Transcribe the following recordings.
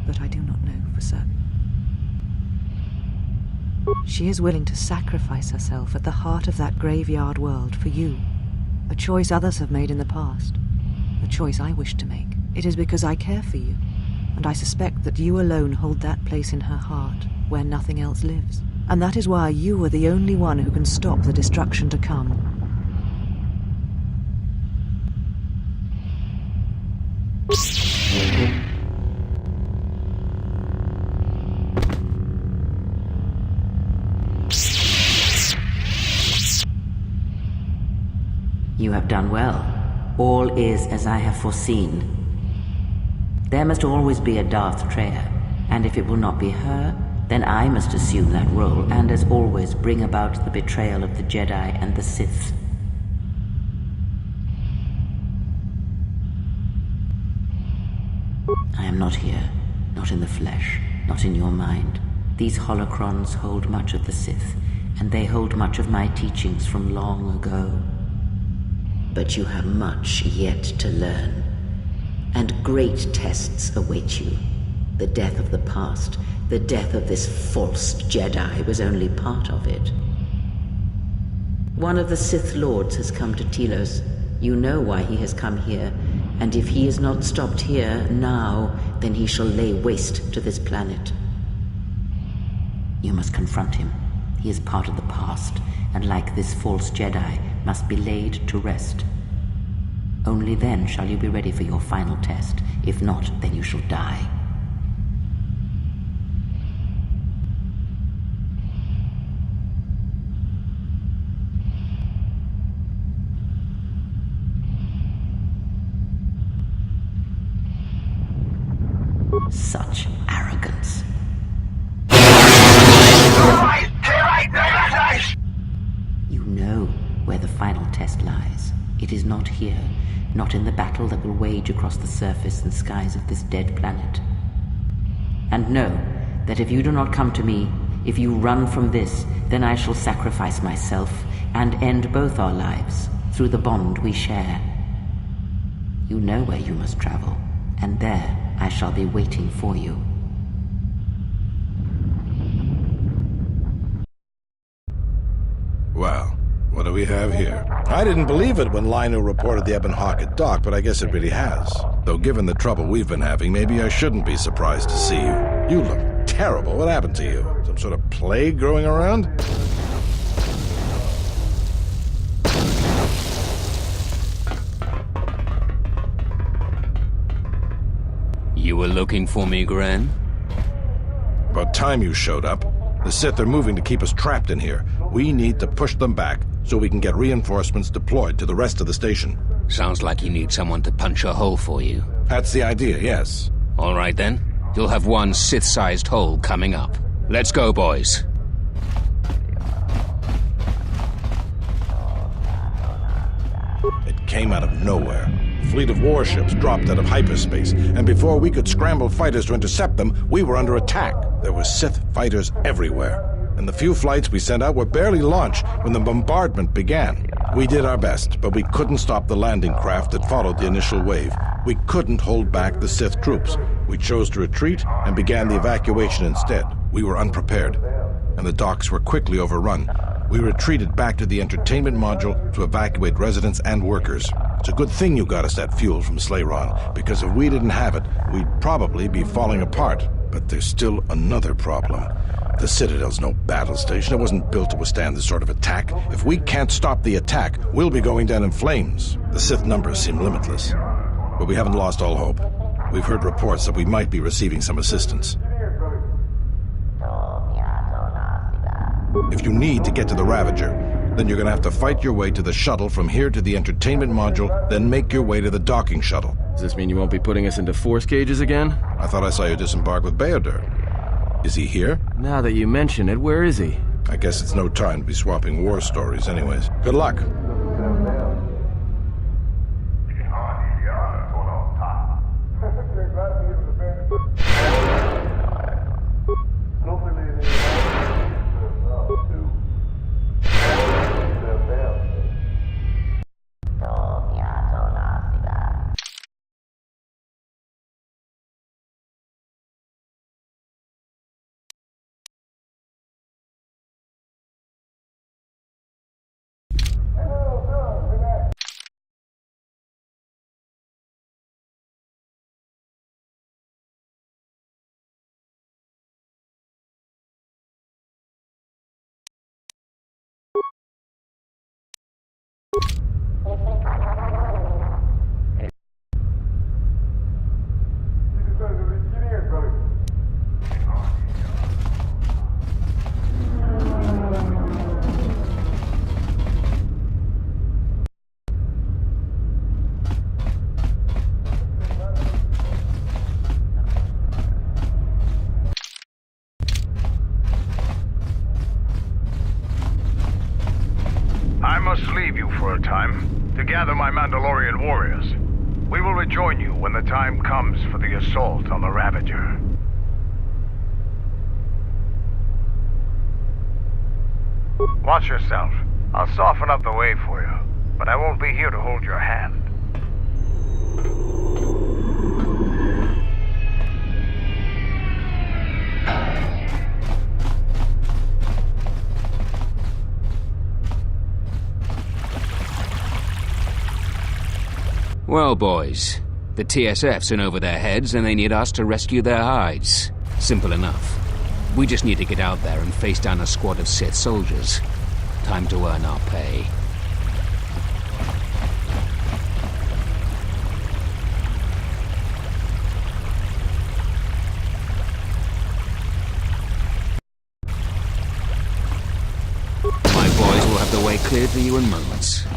but I do not know for certain. She is willing to sacrifice herself at the heart of that graveyard world for you, a choice others have made in the past, a choice I wish to make. It is because I care for you, and I suspect that you alone hold that place in her heart where nothing else lives. And that is why you are the only one who can stop the destruction to come. You have done well. All is as I have foreseen. There must always be a Darth Treya, and if it will not be her, then I must assume that role, and as always bring about the betrayal of the Jedi and the Sith. I am not here, not in the flesh, not in your mind. These holocrons hold much of the Sith, and they hold much of my teachings from long ago. But you have much yet to learn, and great tests await you. The death of the past, the death of this false Jedi was only part of it. One of the Sith Lords has come to Telos. You know why he has come here, and if he is not stopped here now, then he shall lay waste to this planet. You must confront him. He is part of the past, and like this false Jedi, must be laid to rest. Only then shall you be ready for your final test. If not, then you shall die. Such arrogance. You know where the final test lies. It is not here, not in the battle that will wage across the surface and skies of this dead planet. And know that if you do not come to me, if you run from this, then I shall sacrifice myself and end both our lives through the bond we share. You know where you must travel, and there I shall be waiting for you. Well, what do we have here? I didn't believe it when Lino reported the Ebon Hawk at dock, but I guess it really has. Though given the trouble we've been having, maybe I shouldn't be surprised to see you. You look terrible. What happened to you? Some sort of plague growing around? You were looking for me, Gran? About time you showed up. The Sith are moving to keep us trapped in here. We need to push them back so we can get reinforcements deployed to the rest of the station. Sounds like you need someone to punch a hole for you. That's the idea, yes. All right then. You'll have one Sith-sized hole coming up. Let's go, boys. It came out of nowhere. A fleet of warships dropped out of hyperspace, and before we could scramble fighters to intercept them, we were under attack. There were Sith fighters everywhere, and the few flights we sent out were barely launched when the bombardment began. We did our best, but we couldn't stop the landing craft that followed the initial wave. We couldn't hold back the Sith troops. We chose to retreat and began the evacuation instead. We were unprepared, and the docks were quickly overrun. We retreated back to the entertainment module to evacuate residents and workers. It's a good thing you got us that fuel from Slayron, because if we didn't have it, we'd probably be falling apart. But there's still another problem. The Citadel's no battle station. It wasn't built to withstand this sort of attack. If we can't stop the attack, we'll be going down in flames. The Sith numbers seem limitless, but we haven't lost all hope. We've heard reports that we might be receiving some assistance. If you need to get to the Ravager, then you're gonna have to fight your way to the shuttle from here to the entertainment module, then make your way to the docking shuttle. Does this mean you won't be putting us into force cages again? I thought I saw you disembark with Beodur. Is he here? Now that you mention it, where is he? I guess it's no time to be swapping war stories anyways. Good luck. I must leave you for a time to gather my Mandalorian warriors. We will rejoin you when the time comes for the assault on the Ravager. Watch yourself. I'll soften up the way for you, but I won't be here to hold your hand. Well, boys, the TSF's in over their heads and they need us to rescue their hides. Simple enough. We just need to get out there and face down a squad of Sith soldiers. Time to earn our pay. My boys will have the way cleared for you in moments.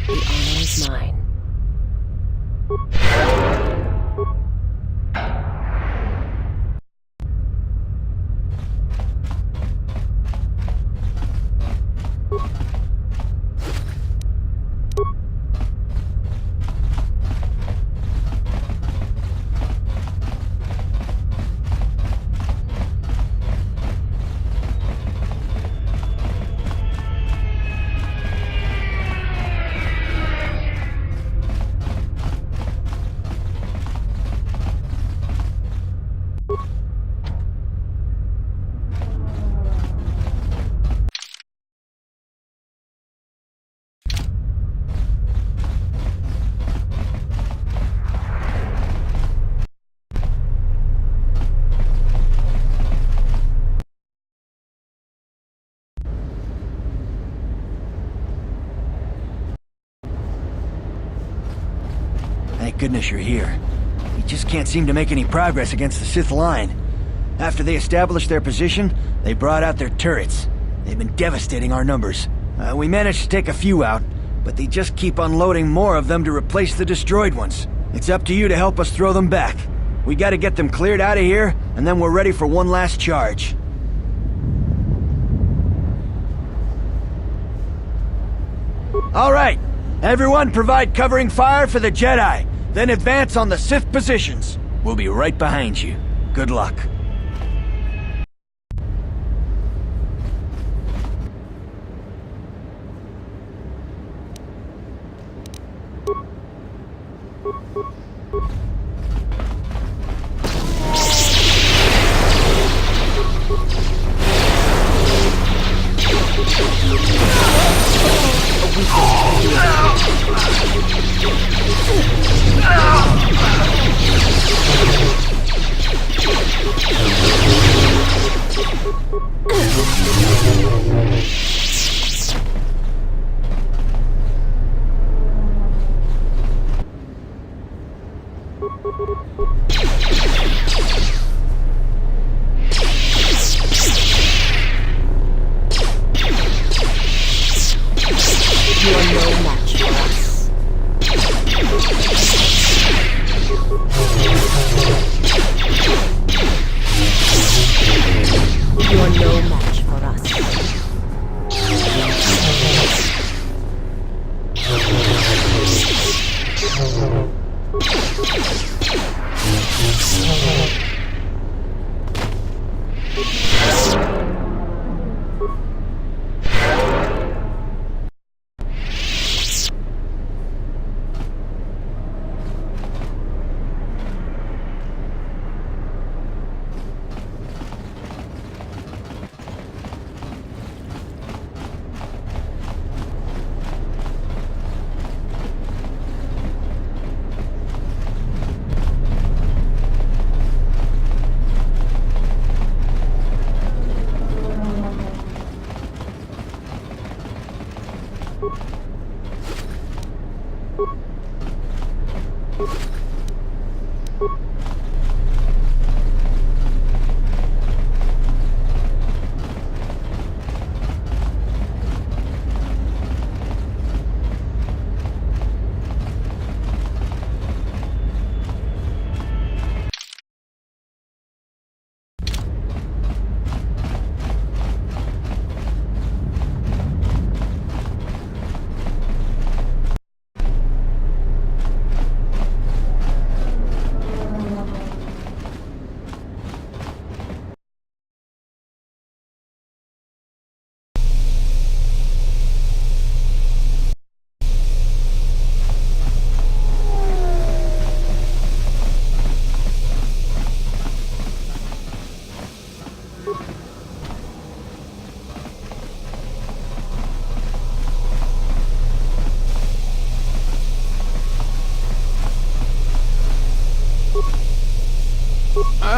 The honor is mine. Thank goodness you're here. We just can't seem to make any progress against the Sith line. After they established their position, they brought out their turrets. They've been devastating our numbers. We managed to take a few out, but they just keep unloading more of them to replace the destroyed ones. It's up to you to help us throw them back. We gotta get them cleared out of here, and then we're ready for one last charge. All right, everyone provide covering fire for the Jedi, then advance on the Sith positions. We'll be right behind you. Good luck.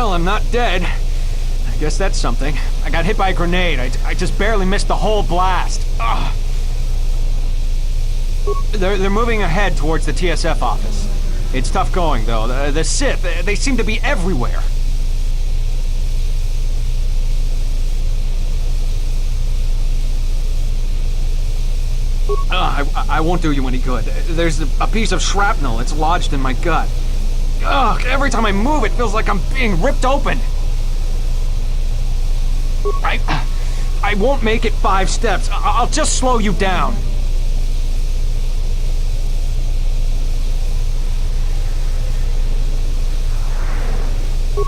Well, I'm not dead. I guess that's something. I got hit by a grenade. I just barely missed the whole blast. Ugh. They're moving ahead towards the TSF office. It's tough going, though. The Sith, they seem to be everywhere. I won't do you any good. There's a piece of shrapnel. It's lodged in my gut. Ugh, every time I move, it feels like I'm being ripped open. I won't make it 5 steps. I'll just slow you down.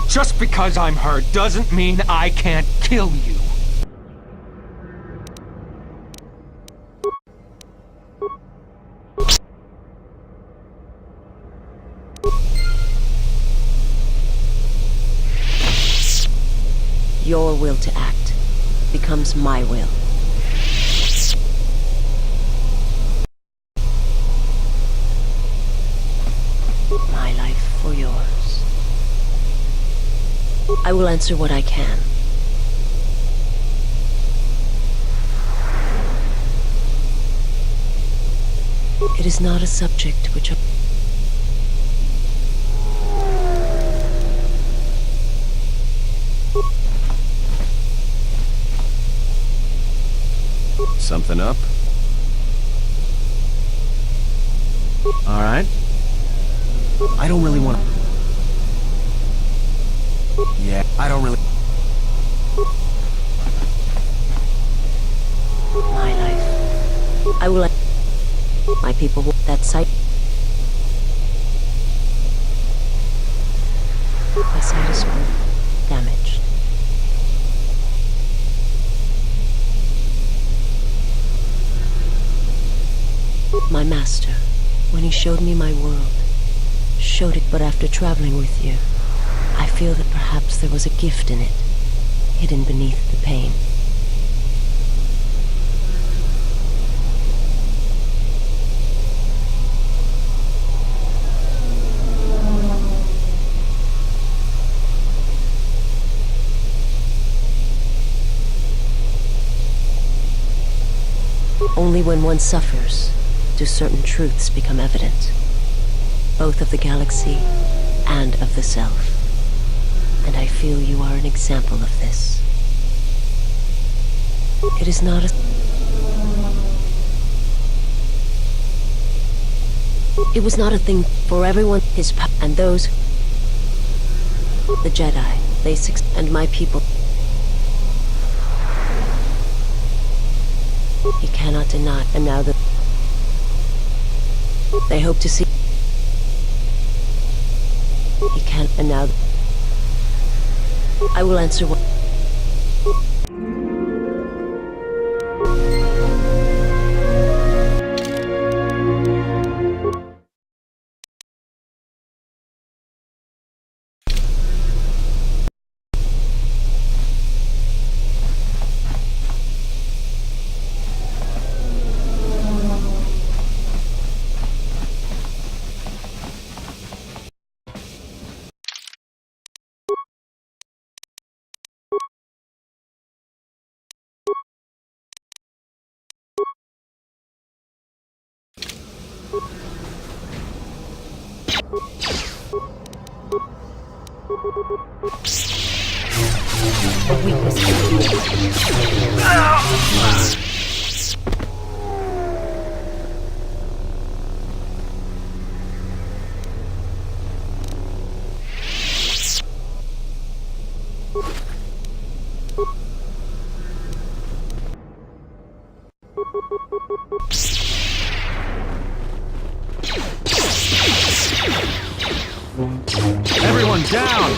Just because I'm hurt doesn't mean I can't kill you. Your will to act becomes my will. My life for yours. I will answer what I can. It is not a subject which... Something up? Alright. I don't really want to... Yeah, I don't really... My life. I will... My people will... That sight... My sight is full. Damaged. My master, when he showed me my world, showed it but after traveling with you. I feel that perhaps there was a gift in it, hidden beneath the pain. Only when one suffers do certain truths become evident, both of the galaxy and of the self. And I feel you are an example of this. It is not a... It was not a thing for everyone, his and those... The Jedi, they and my people. He cannot deny, and now that they hope to see that you can, and now... I will answer what... Everyone down!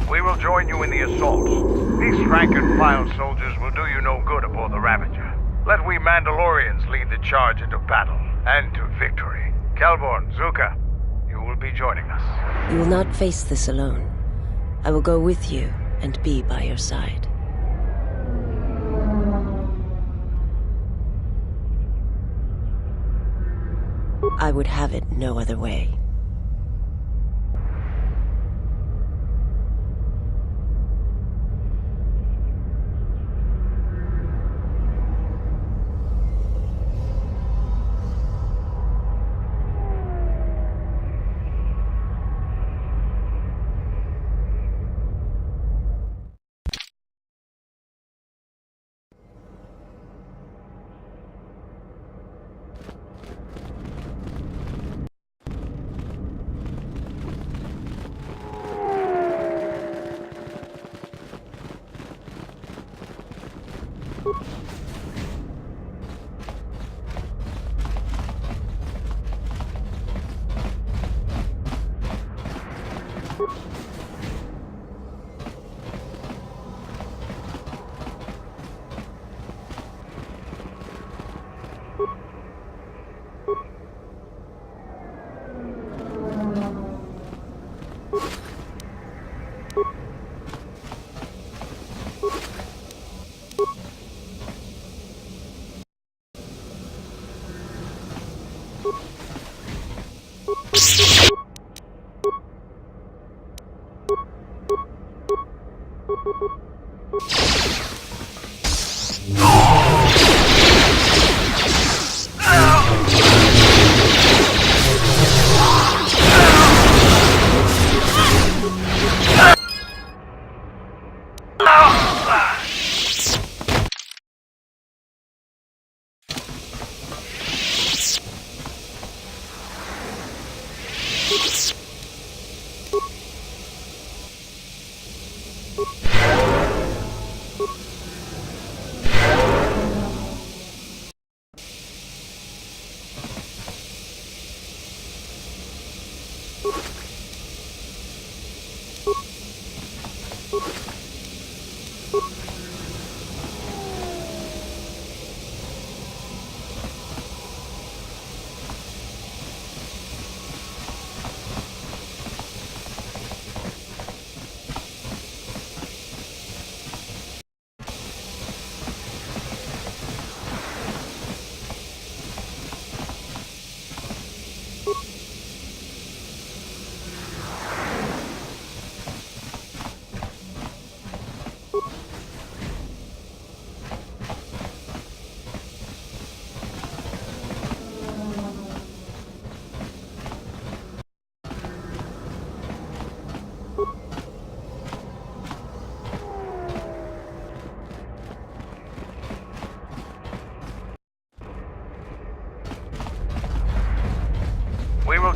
We will join you in the assault. These rank-and-file soldiers will do you no good aboard the Ravager. Let we Mandalorians lead the charge into battle and to victory. Kelborn, Zuka, you will be joining us. You will not face this alone. I will go with you and be by your side. I would have it no other way.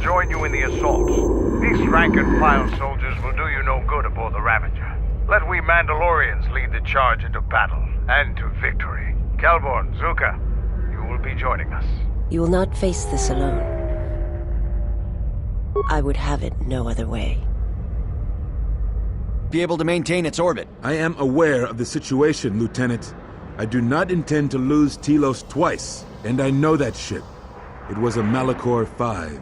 Join you in the assault. These rank-and-file soldiers will do you no good aboard the Ravager. Let we Mandalorians lead the charge into battle and to victory. Kelborn, Zuka, you will be joining us. You will not face this alone. I would have it no other way. Be able to maintain its orbit. I am aware of the situation, Lieutenant. I do not intend to lose Telos twice, and I know that ship. It was a Malachor 5.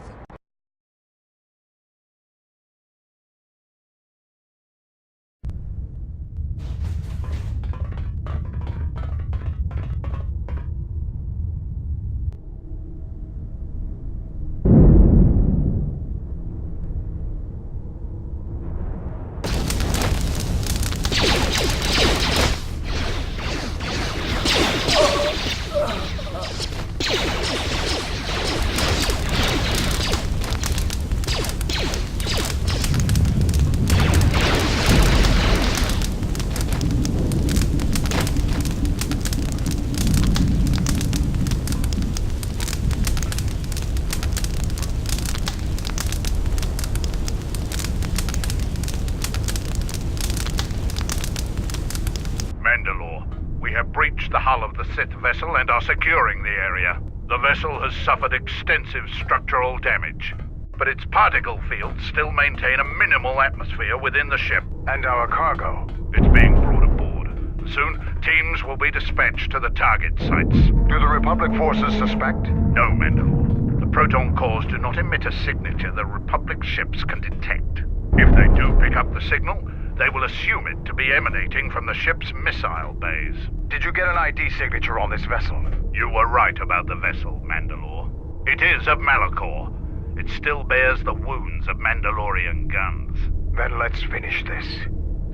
The hull of the Sith vessel and are securing the area. The vessel has suffered extensive structural damage, but its particle fields still maintain a minimal atmosphere within the ship. And our cargo. It's being brought aboard. Soon, teams will be dispatched to the target sites. Do the Republic forces suspect? No, Mandalore. The proton cores do not emit a signature the Republic ships can detect. If they do pick up the signal, they will assume it to be emanating from the ship's missile bays. Did you get an ID signature on this vessel? You were right about the vessel, Mandalore. It is of Malachor. It still bears the wounds of Mandalorian guns. Then let's finish this.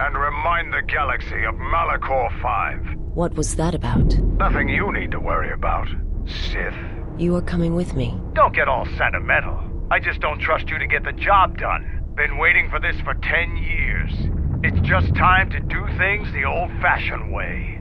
And remind the galaxy of Malachor 5. What was that about? Nothing you need to worry about, Sith. You are coming with me. Don't get all sentimental. I just don't trust you to get the job done. Been waiting for this for 10 years. It's just time to do things the old-fashioned way.